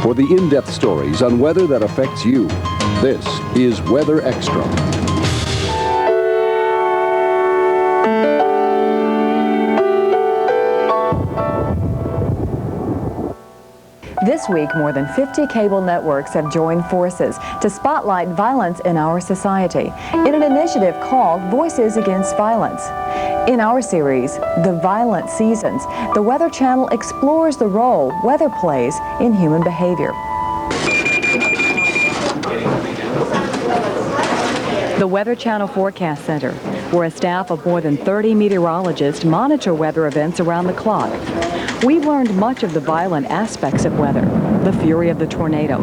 For the in-depth stories on weather that affects you, this is Weather Extra. This week, more than 50 cable networks have joined forces to spotlight violence in our society in an initiative called Voices Against Violence. In our series, The Violent Seasons, the Weather Channel explores the role weather plays in human behavior. The Weather Channel Forecast Center, where a staff of more than 30 meteorologists monitor weather events around the clock. We've learned much of the violent aspects of weather, the fury of the tornado,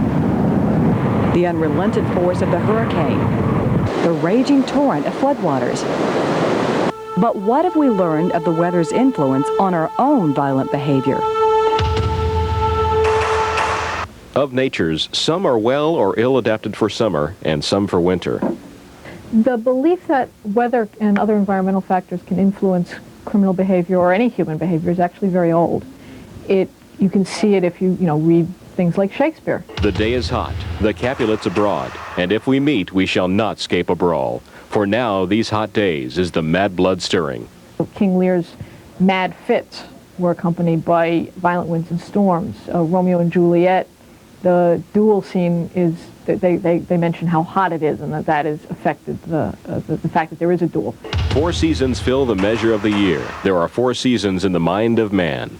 the unrelenting force of the hurricane, the raging torrent of floodwaters. But what have we learned of the weather's influence on our own violent behavior? Of natures, some are well or ill adapted for summer and some for winter. The belief that weather and other environmental factors can influence criminal behavior or any human behavior is actually very old. You can see it if you read things like Shakespeare. The day is hot, the Capulets abroad, and if we meet, we shall not scape a brawl. For now, these hot days is the mad blood stirring. King Lear's mad fits were accompanied by violent winds and storms. Romeo and Juliet, the duel scene is, they mention how hot it is and that has affected the fact that there is a duel. 4 seasons fill the measure of the year. There are 4 seasons in the mind of man.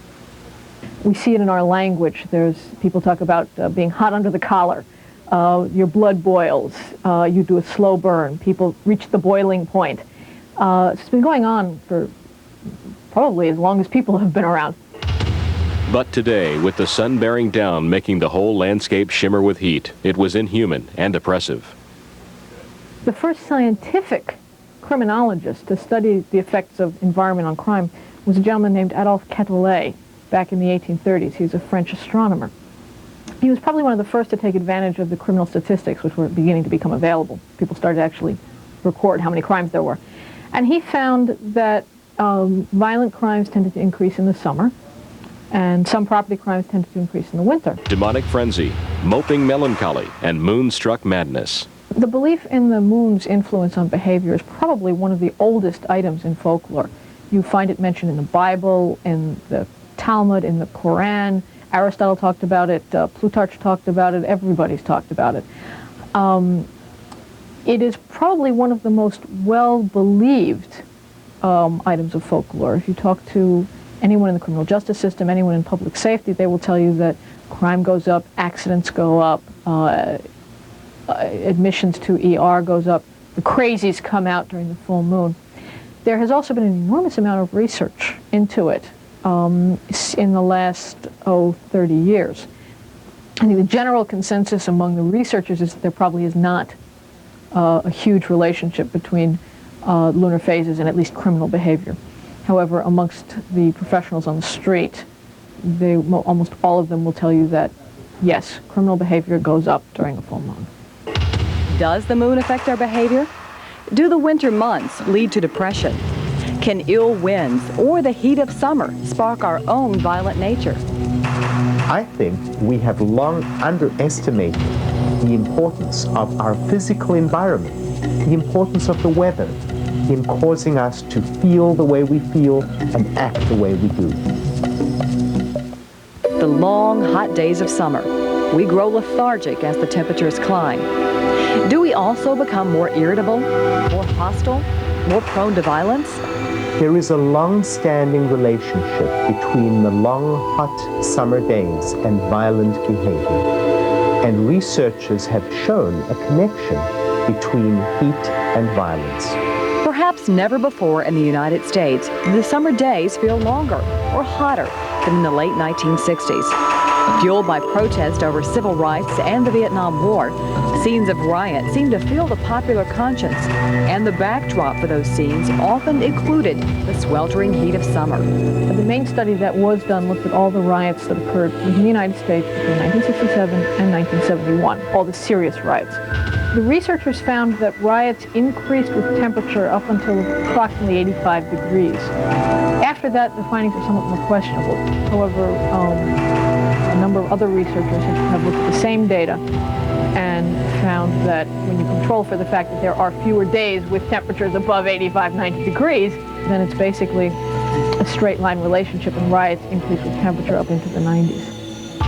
We see it in our language. People talk about being hot under the collar. Your blood boils. You do a slow burn. People reach the boiling point. It's been going on for probably as long as people have been around. But today, with the sun bearing down, making the whole landscape shimmer with heat, it was inhuman and oppressive. The first scientific criminologist to study the effects of environment on crime was a gentleman named Adolphe Quetelet back in the 1830s. He was a French astronomer. He was probably one of the first to take advantage of the criminal statistics which were beginning to become available. People started to actually record how many crimes there were. And he found that violent crimes tended to increase in the summer, and some property crimes tended to increase in the winter. Demonic frenzy, moping melancholy, and moonstruck madness. The belief in the moon's influence on behavior is probably one of the oldest items in folklore. You find it mentioned in the Bible, in the Talmud, in the Quran. Aristotle talked about it, Plutarch talked about it, everybody's talked about it. It is probably one of the most well-believed items of folklore. If you talk to anyone in the criminal justice system, anyone in public safety, they will tell you that crime goes up, accidents go up, admissions to ER goes up, the crazies come out during the full moon. There has also been an enormous amount of research into it in the last 30 years. I think the general consensus among the researchers is that there probably is not a huge relationship between lunar phases and at least criminal behavior. However, amongst the professionals on the street, almost all of them will tell you that, yes, criminal behavior goes up during a full moon. Does the moon affect our behavior? Do the winter months lead to depression? Can ill winds or the heat of summer spark our own violent nature? I think we have long underestimated the importance of our physical environment, the importance of the weather in causing us to feel the way we feel and act the way we do. The long, hot days of summer. We grow lethargic as the temperatures climb. Do we also become more irritable, more hostile, more prone to violence? There is a long-standing relationship between the long, hot summer days and violent behavior. And researchers have shown a connection between heat and violence. Perhaps never before in the United States, the summer days feel longer or hotter than in the late 1960s. Fueled by protest over civil rights and the Vietnam War, scenes of riot seem to fill the popular conscience, and the backdrop for those scenes often included the sweltering heat of summer. The main study that was done looked at all the riots that occurred in the United States between 1967 and 1971, all the serious riots. The researchers found that riots increased with temperature up until approximately 85 degrees. After that, the findings are somewhat more questionable. However, a number of other researchers have looked at the same data and found that when you control for the fact that there are fewer days with temperatures above 85, 90 degrees, then it's basically a straight line relationship, and riots increase with temperature up into the 90s.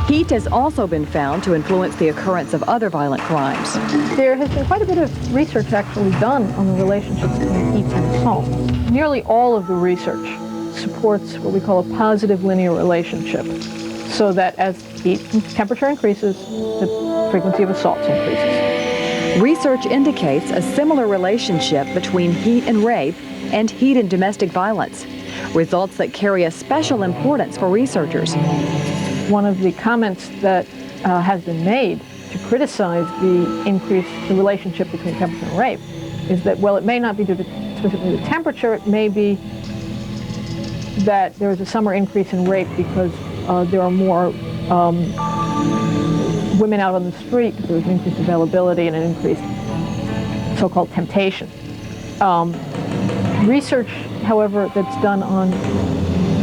Heat has also been found to influence the occurrence of other violent crimes. There has been quite a bit of research actually done on the relationship between heat and assault. Nearly all of the research supports what we call a positive linear relationship, so that as temperature increases, the frequency of assaults increases. Research indicates a similar relationship between heat and rape and heat and domestic violence, results that carry a special importance for researchers. One of the comments that has been made to criticize the relationship between temperature and rape is that, well, it may not be due to specifically the temperature, it may be that there is a summer increase in rape because there are more women out on the street, there's an increased availability and an increased so-called temptation. Research, however, that's done on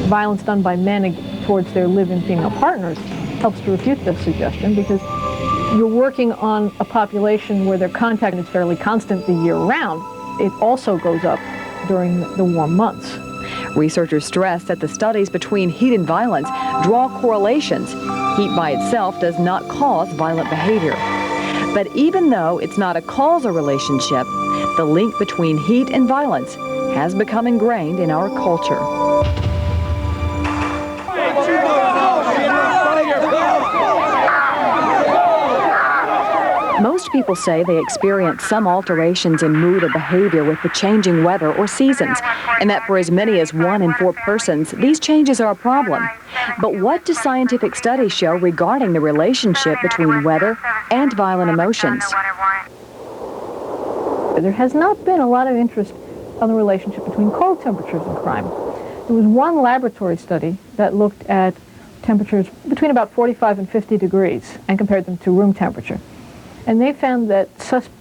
violence done by men towards their live-in female partners helps to refute this suggestion, because you're working on a population where their contact is fairly constant the year round. It also goes up during the warm months. Researchers stress that the studies between heat and violence draw correlations. Heat by itself does not cause violent behavior. But even though it's not a causal relationship, the link between heat and violence has become ingrained in our culture. Most people say they experience some alterations in mood or behavior with the changing weather or seasons, and that for as many as 1 in 4 persons, these changes are a problem. But what do scientific studies show regarding the relationship between weather and violent emotions? There has not been a lot of interest on the relationship between cold temperatures and crime. There was one laboratory study that looked at temperatures between about 45 and 50 degrees and compared them to room temperature. And they found that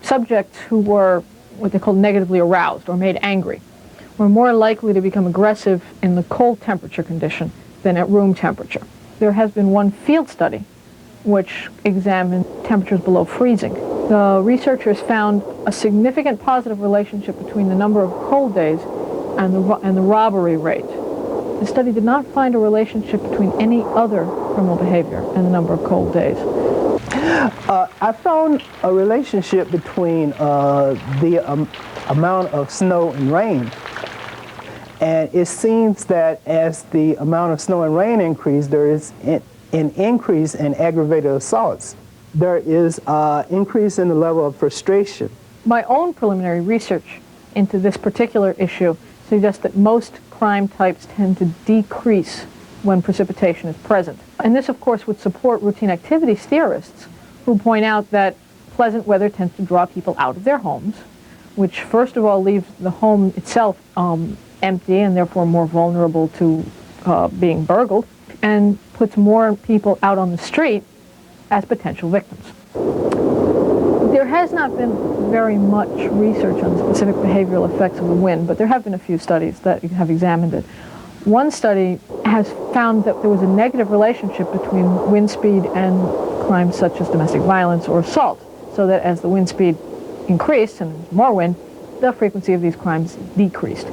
subjects who were what they call negatively aroused or made angry were more likely to become aggressive in the cold temperature condition than at room temperature. There has been one field study which examined temperatures below freezing. The researchers found a significant positive relationship between the number of cold days and the robbery rate. The study did not find a relationship between any other criminal behavior and the number of cold days. I found a relationship between the amount of snow and rain. And it seems that as the amount of snow and rain increase, there is an increase in aggravated assaults. There is an increase in the level of frustration. My own preliminary research into this particular issue suggests that most crime types tend to decrease when precipitation is present. And this, of course, would support routine activities theorists who point out that pleasant weather tends to draw people out of their homes, which first of all leaves the home itself empty and therefore more vulnerable to being burgled, and puts more people out on the street as potential victims. There has not been very much research on the specific behavioral effects of the wind, but there have been a few studies that have examined it. One study has found that there was a negative relationship between wind speed and crimes such as domestic violence or assault, so that as the wind speed increased and more wind, the frequency of these crimes decreased.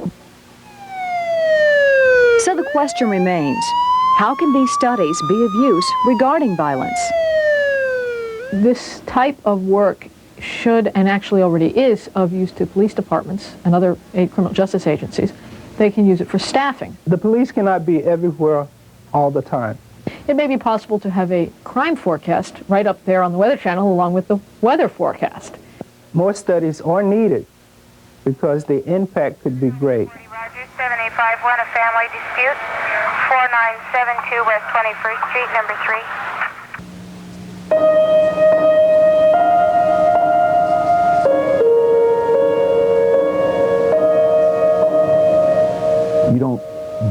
So the question remains, how can these studies be of use regarding violence? This type of work should, and actually already is, of use to police departments and other criminal justice agencies. They can use it for staffing. The police cannot be everywhere all the time. It may be possible to have a crime forecast right up there on the Weather Channel along with the weather forecast. More studies are needed because the impact could be great. Roger, 7851, a family dispute, 4972 West 21st Street, number 3. You don't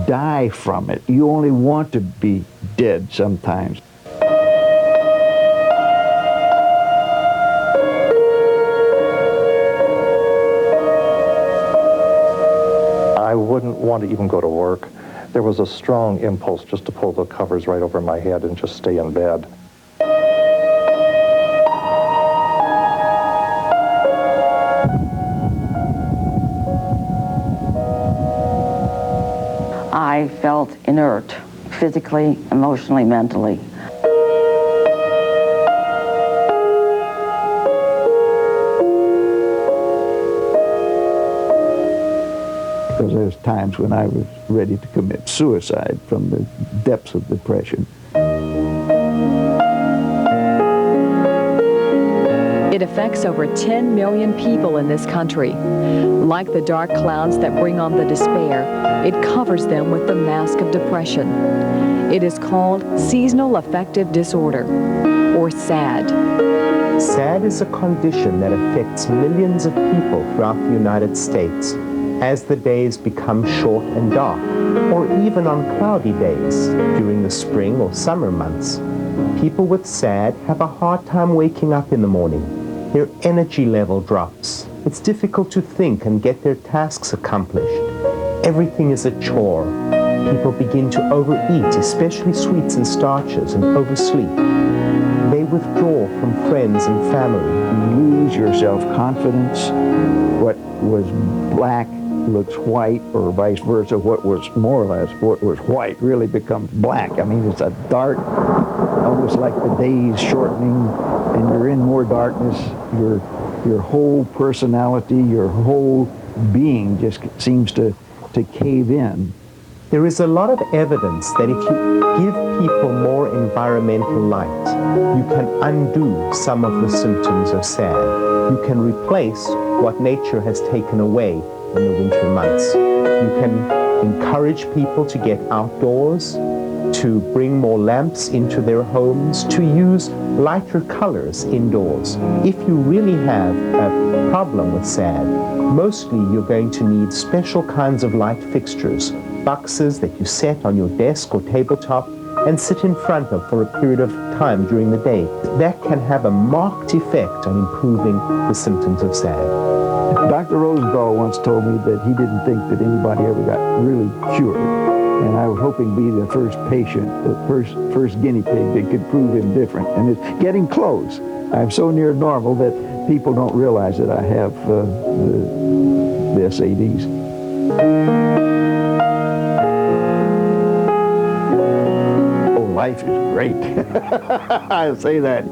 die from it. You only want to be dead sometimes. I wouldn't want to even go to work. There was a strong impulse just to pull the covers right over my head and just stay in bed. I felt inert, physically, emotionally, mentally. Because there's times when I was ready to commit suicide from the depths of depression. It affects over 10 million people in this country. Like the dark clouds that bring on the despair, it covers them with the mask of depression. It is called seasonal affective disorder, or SAD. SAD is a condition that affects millions of people throughout the United States as the days become short and dark, or even on cloudy days during the spring or summer months. People with SAD have a hard time waking up in the morning. Their energy level drops. It's difficult to think and get their tasks accomplished. Everything is a chore. People begin to overeat, especially sweets and starches, and oversleep. They withdraw from friends and family. You lose your self-confidence. What was black looks white, or vice versa. What was more or less what was white really becomes black. I mean, it's a dark, almost like the days shortening, and you're in more darkness. Your whole personality, your whole being just seems to cave in. There is a lot of evidence that if you give people more environmental light, you can undo some of the symptoms of SAD. You can replace what nature has taken away in the winter months. You can encourage people to get outdoors, to bring more lamps into their homes, to use lighter colors indoors. If you really have a problem with SAD, mostly you're going to need special kinds of light fixtures, boxes that you set on your desk or tabletop and sit in front of for a period of time during the day. That can have a marked effect on improving the symptoms of SAD. Dr. Rosenthal once told me that he didn't think that anybody ever got really cured. And I was hoping to be the first patient, the first guinea pig that could prove him different. And it's getting close. I'm so near normal that people don't realize that I have the SADs. Oh, life is great. I'll say that.